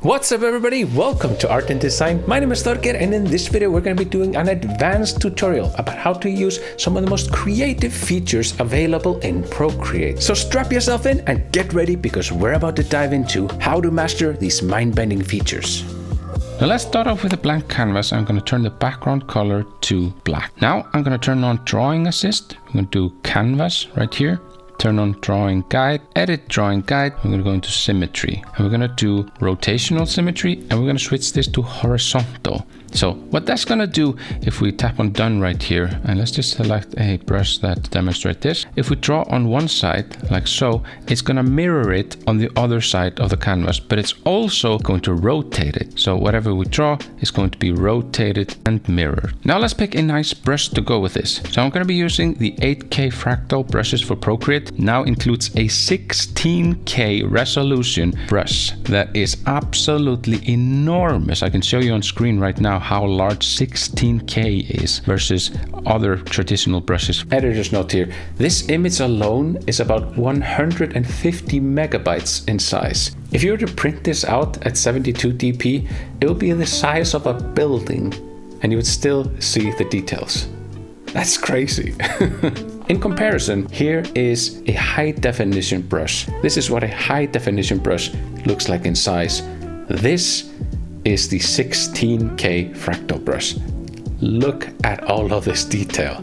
What's up everybody, welcome to Art and Design. My name is Thorgeir, and in this video we're going to be doing an advanced tutorial about how to use some of the most creative features available in Procreate. So strap yourself in and get ready, because we're about to dive into how to master these mind-bending features. Now let's start off with a blank canvas. I'm going to turn the background color to black. Now I'm going to turn on Drawing Assist. I'm going to do Canvas right here. Turn on Drawing Guide, edit Drawing Guide. We're going to go into Symmetry, and we're going to do Rotational Symmetry, and we're going to switch this to Horizontal. So what that's going to do, if we tap on Done right here, and let's just select a brush that demonstrates this. If we draw on one side like so, it's going to mirror it on the other side of the canvas, but it's also going to rotate it. So whatever we draw is going to be rotated and mirrored. Now let's pick a nice brush to go with this. So I'm going to be using the 8K fractal brushes for Procreate. Now includes a 16K resolution brush that is absolutely enormous. I can show you on screen right now how large 16K is versus other traditional brushes. Editor's note here, this image alone is about 150 megabytes in size. If you were to print this out at 72 dp, it would be the size of a building and you would still see the details. That's crazy. In comparison, here is a high definition brush. This is what a high definition brush looks like in size. This is the 16K fractal brush. Look at all of this detail.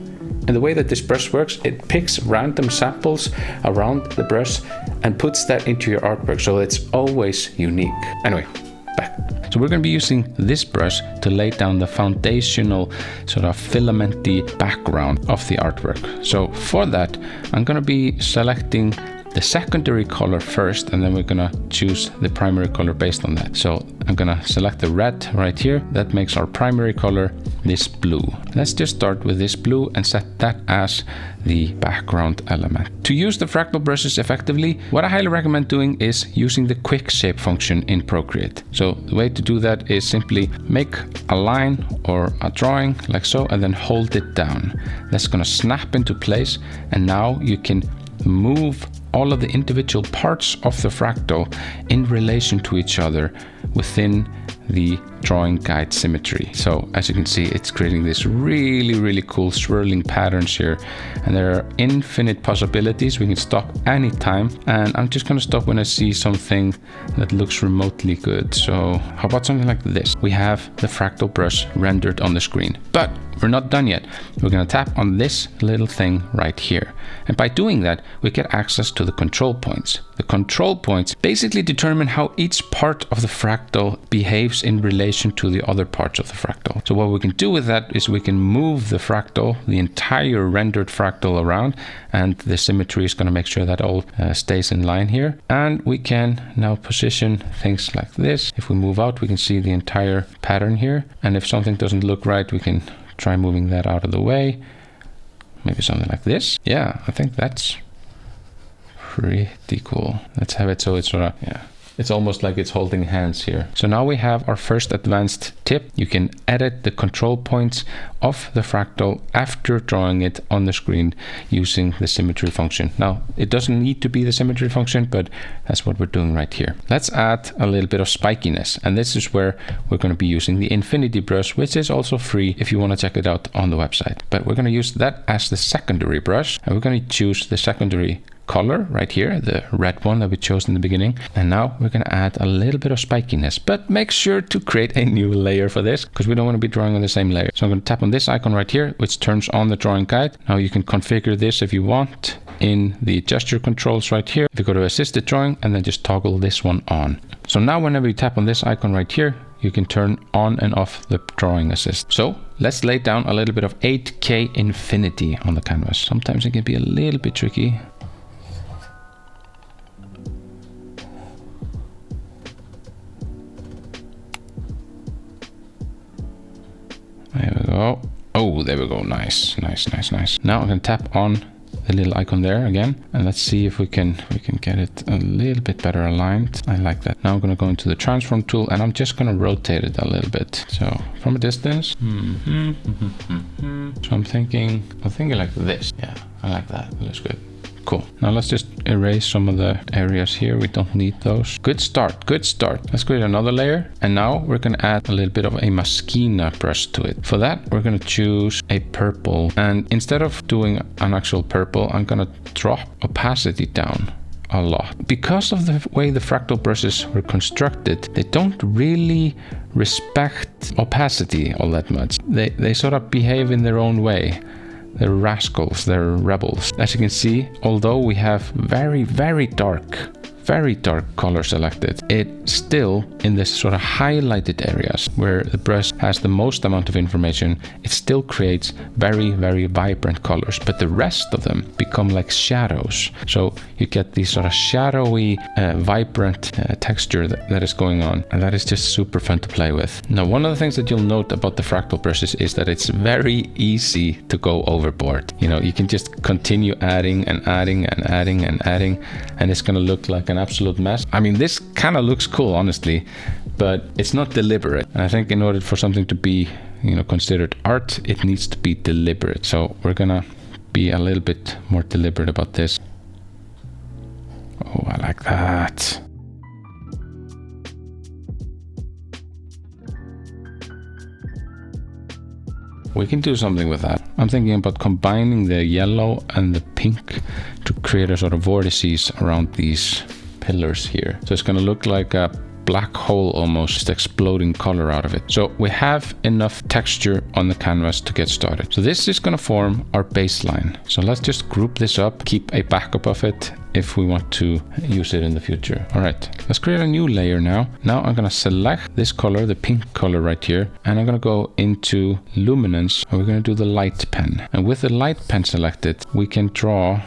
And the way that this brush works, it picks random samples around the brush and puts that into your artwork, so it's always unique. Anyway, back. So we're going to be using this brush to lay down the foundational sort of filamenty background of the artwork. So for that, I'm going to be selecting the secondary color first, and then we're gonna choose the primary color based on that. So I'm gonna select the red right here. That makes our primary color this blue. Let's just start with this blue and set that as the background element. To use the fractal brushes effectively, what I highly recommend doing is using the quick shape function in Procreate. So the way to do that is simply make a line or a drawing like so, and then hold it down. That's gonna snap into place, and now you can move all of the individual parts of the fractal in relation to each other within the drawing guide symmetry. So as you can see, it's creating this really cool swirling patterns here, and there are infinite possibilities. We can stop anytime, and I'm just going to stop when I see something that looks remotely good. So how about something like this? We have the fractal brush rendered on the screen, but we're not done yet. We're going to tap on this little thing right here, and by doing that we get access to the control points. The control points basically determine how each part of the fractal behaves in relation to the other parts of the fractal. So what we can do with that is we can move the fractal, the entire rendered fractal around, and the symmetry is going to make sure that all stays in line here. And we can now position things like this. If we move out, we can see the entire pattern here, and if something doesn't look right, we can try moving that out of the way. Maybe something like this. Yeah, I think that's pretty cool. Let's have it so it's sort of, yeah, it's almost like it's holding hands here. So now we have our first advanced tip. You can edit the control points of the fractal after drawing it on the screen using the symmetry function. Now, it doesn't need to be the symmetry function, but that's what we're doing right here. Let's add a little bit of spikiness, and this is where we're going to be using the infinity brush, which is also free if you want to check it out on the website. But we're going to use that as the secondary brush, and we're going to choose the secondary color right here, the red one that we chose in the beginning. And now we're going to add a little bit of spikiness, but make sure to create a new layer for this, because we don't want to be drawing on the same layer. So I'm going to tap on this icon right here, which turns on the drawing guide. Now you can configure this if you want in the gesture controls right here. If you go to assisted drawing and then just toggle this one on. So now whenever you tap on this icon right here, you can turn on and off the drawing assist. So let's lay down a little bit of 8K infinity on the canvas. Sometimes it can be a little bit tricky. There we go. Oh, there we go. Nice. Now I'm going to tap on the little icon there again, and let's see if we can get it a little bit better aligned. I like that. Now I'm going to go into the transform tool, and I'm just going to rotate it a little bit. So from a distance. So I'm thinking like this. Yeah, I like that. It looks good. Cool. Now let's just erase some of the areas here. We don't need those. Good start, good start. Let's create another layer. And now we're gonna add a little bit of a Masquina brush to it. For that, we're gonna choose a purple. And instead of doing an actual purple, I'm gonna drop opacity down a lot. Because of the way the fractal brushes were constructed, they don't really respect opacity all that much. They sort of behave in their own way. They're rascals, they're rebels. As you can see, although we have very, very dark color selected, it still, in this sort of highlighted areas where the brush has the most amount of information, it still creates very, very vibrant colors, but the rest of them become like shadows. So you get this sort of shadowy, vibrant texture that is going on, and that is just super fun to play with. Now, one of the things that you'll note about the fractal brushes is that it's very easy to go overboard. You know, you can just continue adding and adding and adding and adding, and it's gonna look like an absolute mess. I mean, this kind of looks cool, honestly, but it's not deliberate. And I think in order for something to be, you know, considered art, it needs to be deliberate. So we're gonna be a little bit more deliberate about this. Oh, I like that. We can do something with that. I'm thinking about combining the yellow and the pink to create a sort of vortices around these pillars here. So it's going to look like a black hole, almost exploding color out of it. So we have enough texture on the canvas to get started. So this is going to form our baseline. So let's just group this up, keep a backup of it if we want to use it in the future. All right, let's create a new layer now. Now I'm going to select this color, the pink color right here, and I'm going to go into luminance, and we're going to do the light pen. And with the light pen selected, we can draw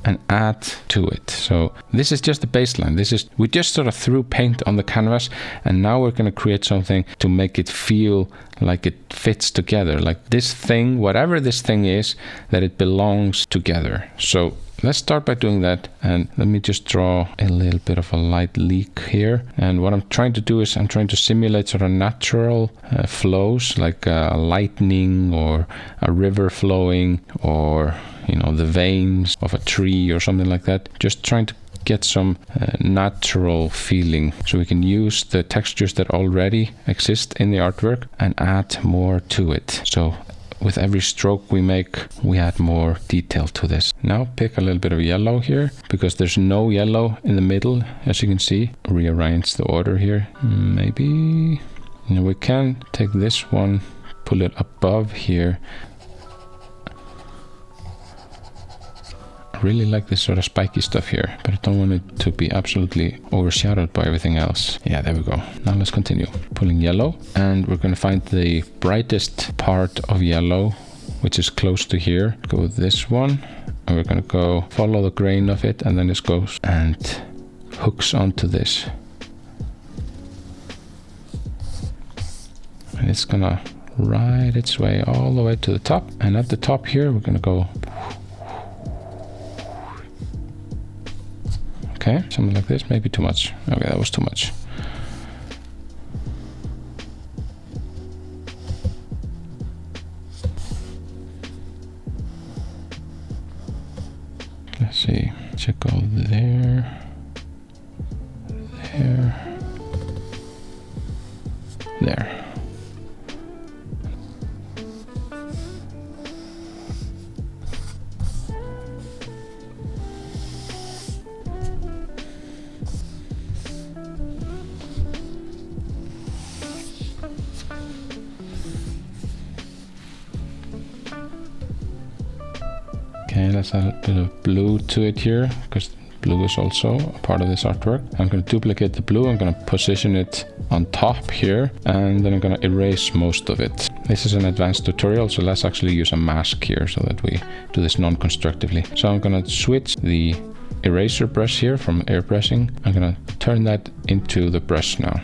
and add to it. So this is just the baseline. We just sort of threw paint on the canvas, and now we're going to create something to make it feel like it fits together, like this thing, whatever this thing is, that it belongs together. So let's start by doing that, and let me just draw a little bit of a light leak here. And what I'm trying to do is I'm trying to simulate sort of natural flows, like lightning or a river flowing, or you know, the veins of a tree or something like that. Just trying to get some natural feeling, so we can use the textures that already exist in the artwork and add more to it. So with every stroke we make, we add more detail to this. Now pick a little bit of yellow here, because there's no yellow in the middle, as you can see. Rearrange the order here. Maybe, you know, we can take this one, pull it above here. I really like this sort of spiky stuff here, but I don't want it to be absolutely overshadowed by everything else. Yeah, there we go. Now let's continue. Pulling yellow, and we're going to find the brightest part of yellow, which is close to here. Go with this one, and we're going to go follow the grain of it, and then this goes and hooks onto this. And it's going to ride its way all the way to the top. And at the top here, we're going to go. Okay, something like this, maybe too much. Okay, that was too much. Let's see, check go there, there, there. Okay, let's add a bit of blue to it here, because blue is also a part of this artwork. I'm going to duplicate the blue, I'm going to position it on top here, and then I'm going to erase most of it. This is an advanced tutorial, so let's actually use a mask here so that we do this non-constructively. So I'm going to switch the eraser brush here from airbrushing. I'm going to turn that into the brush now.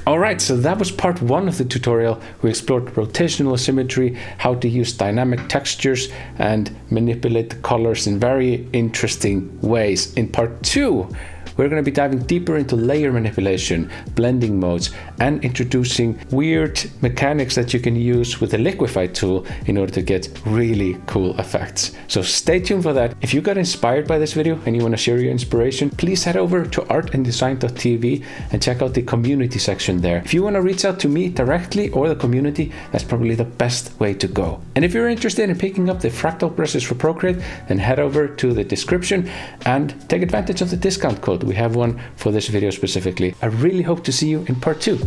Alright, so that was part 1 of the tutorial. We explored rotational symmetry, how to use dynamic textures and manipulate the colors in very interesting ways. In part 2, we're going to be diving deeper into layer manipulation, blending modes, and introducing weird mechanics that you can use with the liquefy tool in order to get really cool effects. So stay tuned for that. If you got inspired by this video and you want to share your inspiration, please head over to artanddesign.tv and check out the community section there. If you want to reach out to me directly or the community, that's probably the best way to go. And if you're interested in picking up the fractal brushes for Procreate, then head over to the description and take advantage of the discount code. We have one for this video specifically. I really hope to see you in part 2.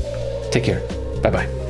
Take care. Bye bye.